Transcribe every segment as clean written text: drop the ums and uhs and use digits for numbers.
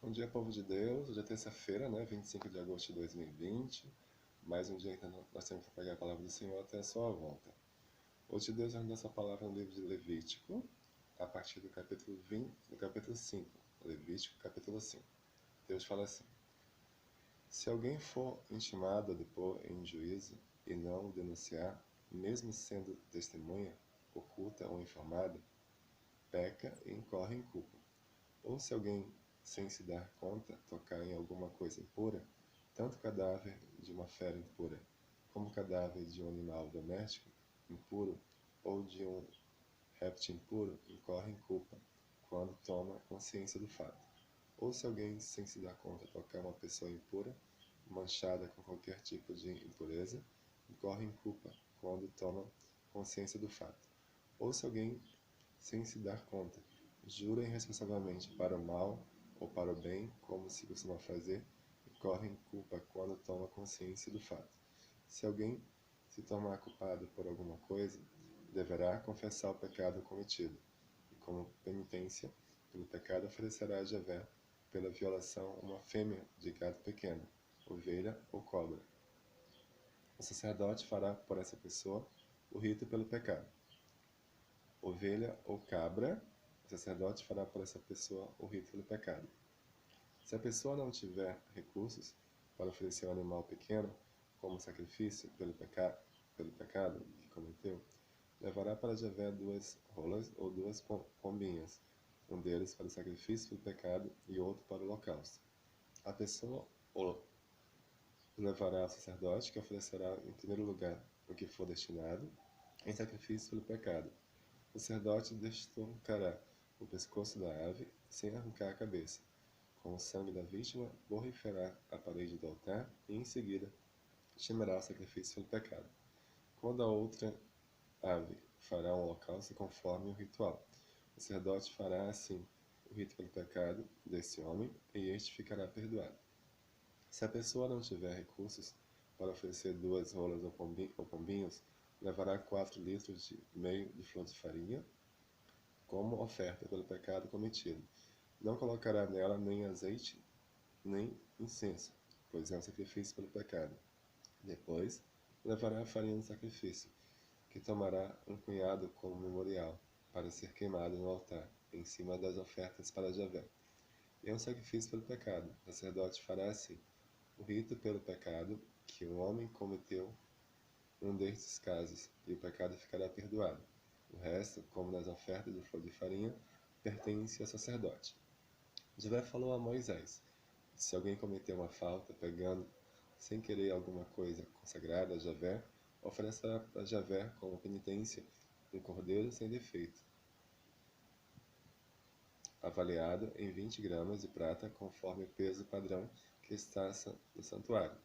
Bom dia, povo de Deus. Hoje é terça-feira, né? 25 de agosto de 2020. Mais um dia que nós temos que pegar a palavra do Senhor até a sua volta. Hoje Deus vai nos dar essa palavra no livro de Levítico, a partir do capítulo 20, do capítulo 5. Levítico, capítulo 5. Deus fala assim: Se alguém for intimado a depor em juízo e não o denunciar, mesmo sendo testemunha, oculta ou informada, peca e incorre em culpa. Ou se alguém, sem se dar conta, tocar em alguma coisa impura, tanto cadáver de uma fera impura, como cadáver de um animal doméstico impuro, ou de um réptil impuro, incorre em culpa, quando toma consciência do fato. Ou se alguém, sem se dar conta, tocar uma pessoa impura, manchada com qualquer tipo de impureza, incorre em culpa, quando toma consciência do fato. Ou se alguém, sem se dar conta, jura irresponsavelmente para o mal ou para o bem, como se costuma fazer, e corre em culpa quando toma consciência do fato. Se alguém se tornar culpado por alguma coisa, deverá confessar o pecado cometido, e como penitência pelo pecado oferecerá a Javé pela violação uma fêmea de gado pequeno, ovelha ou cobra. O sacerdote fará por essa pessoa o rito pelo pecado. Ovelha ou cabra, o sacerdote fará por essa pessoa o rito do pecado. Se a pessoa não tiver recursos para oferecer um animal pequeno como sacrifício pelo pecado que cometeu, levará para Javé 2 rolas ou 2 pombinhas, um deles para o sacrifício pelo pecado e outro para o holocausto. A pessoa o levará ao sacerdote, que oferecerá em primeiro lugar o que for destinado em sacrifício pelo pecado. O sacerdote destroncará o pescoço da ave, sem arrancar a cabeça. Com o sangue da vítima, borrifará a parede do altar e, em seguida, chamará o sacrifício pelo pecado. Quando a outra ave fará um holocausto conforme o ritual, o sacerdote fará, assim, o rito pelo pecado desse homem, e este ficará perdoado. Se a pessoa não tiver recursos para oferecer 2 rolas ou pombinhos, levará 4 litros e meio de flor de farinha, como oferta pelo pecado cometido. Não colocará nela nem azeite, nem incenso, pois é um sacrifício pelo pecado. Depois, levará a farinha do sacrifício, que tomará um punhado como memorial, para ser queimado no altar, em cima das ofertas para Javé. É um sacrifício pelo pecado. O sacerdote fará assim o rito pelo pecado que o homem cometeu um destes casos, e o pecado ficará perdoado. O resto, como nas ofertas de flor de farinha, pertence ao sacerdote. Javé falou a Moisés: Se alguém cometer uma falta, pegando sem querer alguma coisa consagrada a Javé, oferecerá a Javé como penitência um cordeiro sem defeito, avaliado em 20 gramas de prata, conforme o peso padrão que está no santuário.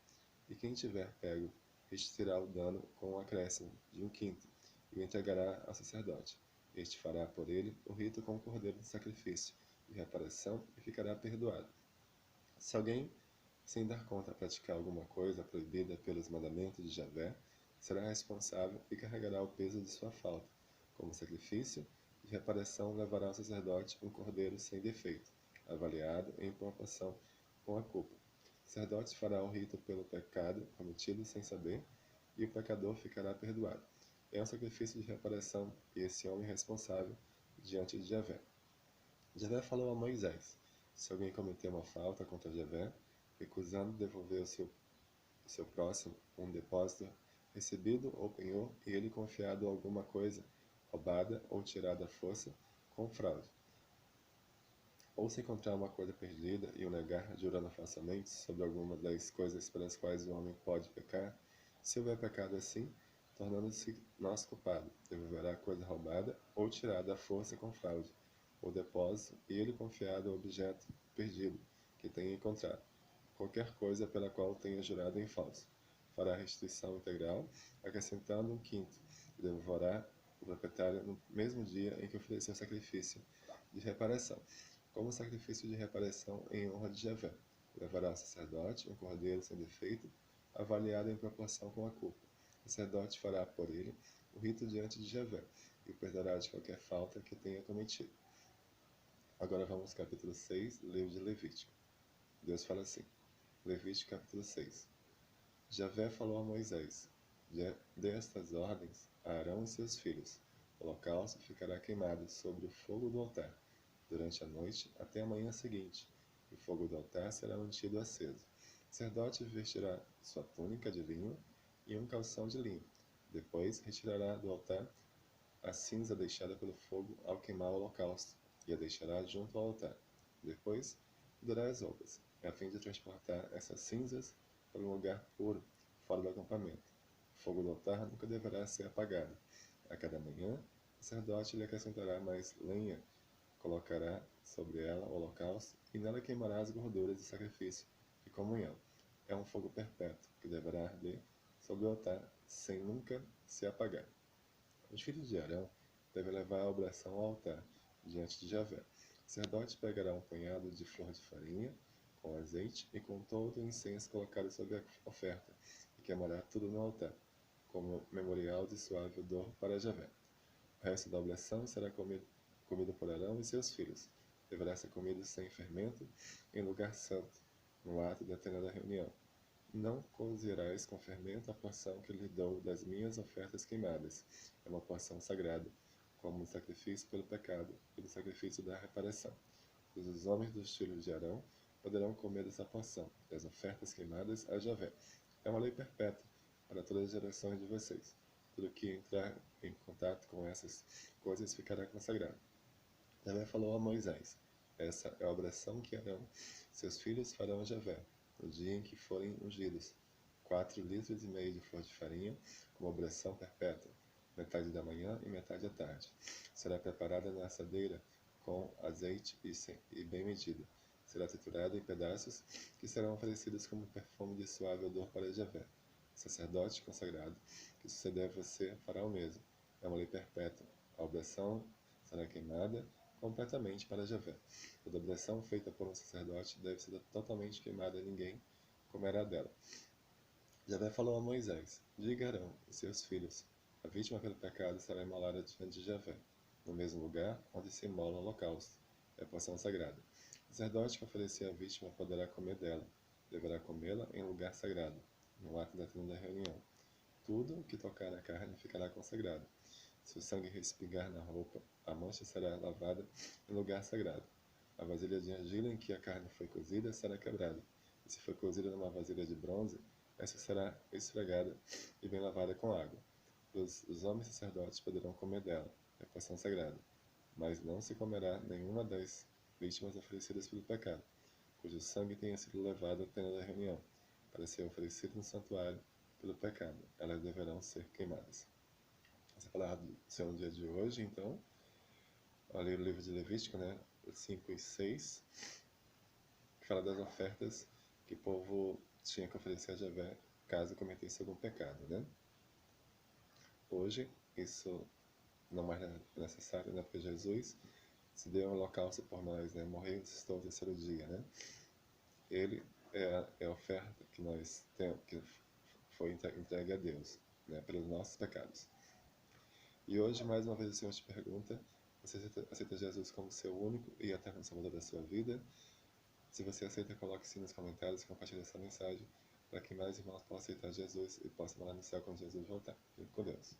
E quem tiver pego restituirá o dano com um acréscimo de 1/5 e o entregará ao sacerdote. Este fará por ele o rito com o cordeiro de sacrifício de reparação e ficará perdoado. Se alguém, sem dar conta, praticar alguma coisa proibida pelos mandamentos de Javé, será responsável e carregará o peso de sua falta. Como sacrifício de reparação, levará ao sacerdote um cordeiro sem defeito, avaliado em proporção com a culpa. O sacerdote fará o rito pelo pecado cometido sem saber, e o pecador ficará perdoado. É um sacrifício de reparação, e esse homem é responsável diante de Javé. Javé falou a Moisés: Se alguém cometer uma falta contra Javé, recusando devolver ao seu próximo um depósito recebido ou penhor, e ele confiado alguma coisa roubada ou tirada à força, com fraude, ou se encontrar uma coisa perdida e o negar, jurando falsamente sobre alguma das coisas pelas quais o homem pode pecar, se houver pecado assim, tornando-se nosso culpado, devolverá a coisa roubada ou tirada à força com fraude, o depósito, e ele confiado ao objeto perdido que tenha encontrado, qualquer coisa pela qual tenha jurado em falso. Fará a restituição integral, acrescentando 1/5, e devolverá o proprietário no mesmo dia em que ofereceu o sacrifício de reparação, como sacrifício de reparação em honra de Javé. Levará ao sacerdote um cordeiro sem defeito, avaliado em proporção com a culpa. O sacerdote fará por ele o rito diante de Javé, e o perdoará de qualquer falta que tenha cometido. Agora vamos ao capítulo 6, livro de Levítico. Deus fala assim, Levítico capítulo 6. Javé falou a Moisés, dê estas ordens a Arão e seus filhos. O holocausto ficará queimado sobre o fogo do altar, durante a noite até a manhã seguinte, e o fogo do altar será mantido aceso. O sacerdote vestirá sua túnica de linho e um calção de linho. Depois retirará do altar a cinza deixada pelo fogo ao queimar o holocausto, e a deixará junto ao altar. Depois, mudará as roupas, a fim de transportar essas cinzas para um lugar puro, fora do acampamento. O fogo do altar nunca deverá ser apagado. A cada manhã, o sacerdote lhe acrescentará mais lenha, colocará sobre ela o holocausto e nela queimará as gorduras do sacrifício de comunhão. É um fogo perpétuo que deverá arder sobre o altar sem nunca se apagar. Os filhos de Arão devem levar a oblação ao altar, diante de Javé. O sacerdote pegará um punhado de flor de farinha, com azeite e com todo o incenso colocado sobre a oferta, e queimará tudo no altar, como memorial de suave odor para Javé. O resto da oblação será comido por Arão e seus filhos. Deverá ser comido sem fermento, em lugar santo, no ato da tenda da reunião. Não cozerás com fermento a porção que lhe dou das minhas ofertas queimadas. É uma porção sagrada, como o sacrifício pelo pecado e o sacrifício da reparação. Os homens dos filhos de Arão poderão comer dessa porção, das ofertas queimadas a Javé. É uma lei perpétua para todas as gerações de vocês. Tudo que entrar em contato com essas coisas ficará consagrado. Javé falou a Moisés, essa é a oração que Arão e seus filhos farão a Javé, no dia em que forem ungidos. 4,5 litros de flor de farinha, como obração perpétua, metade da manhã e metade da tarde. Será preparada na assadeira com azeite e bem medida. Será triturada em pedaços que serão oferecidos como perfume de suave odor para Javé. O sacerdote consagrado que suceder a você fará o mesmo. É uma lei perpétua. A oblação será queimada completamente para Javé. Toda oblação feita por um sacerdote deve ser totalmente queimada e ninguém comerá dela. Javé falou a Moisés, diga a Arão e seus filhos, a vítima pelo pecado será imolada diante de Javé, no mesmo lugar onde se imola o holocausto. É a porção sagrada. O sacerdote que oferecer a vítima poderá comer dela, deverá comê-la em lugar sagrado, no ato da tenda da reunião. Tudo o que tocar na carne ficará consagrado. Se o sangue respingar na roupa, a mancha será lavada em lugar sagrado. A vasilha de argila em que a carne foi cozida será quebrada, e se foi cozida numa vasilha de bronze, essa será esfregada e bem lavada com água. Os homens sacerdotes poderão comer dela, é porção sagrada, mas não se comerá nenhuma das vítimas oferecidas pelo pecado, cujo sangue tenha sido levado à tenda da reunião, para ser oferecido no santuário pelo pecado. Elas deverão ser queimadas. Essa palavra do Senhor no dia de hoje, então, ao ler o livro de Levítico, né, 5 e 6, que fala das ofertas que o povo tinha que oferecer a Javé caso cometesse algum pecado, né? Hoje, isso não mais é necessário, né? Porque Jesus se deu um holocausto por nós, né? Morreu e ressuscitou ao terceiro dia, né? Ele é a oferta que nós temos, que foi entregue a Deus, né? Pelos nossos pecados. E hoje, mais uma vez, o Senhor te pergunta, você aceita Jesus como seu único e eterno salvador da sua vida? Se você aceita, coloque sim nos comentários e compartilhe essa mensagem para que mais irmãos possam aceitar Jesus e possam morar no céu quando Jesus voltar. Fique com Deus.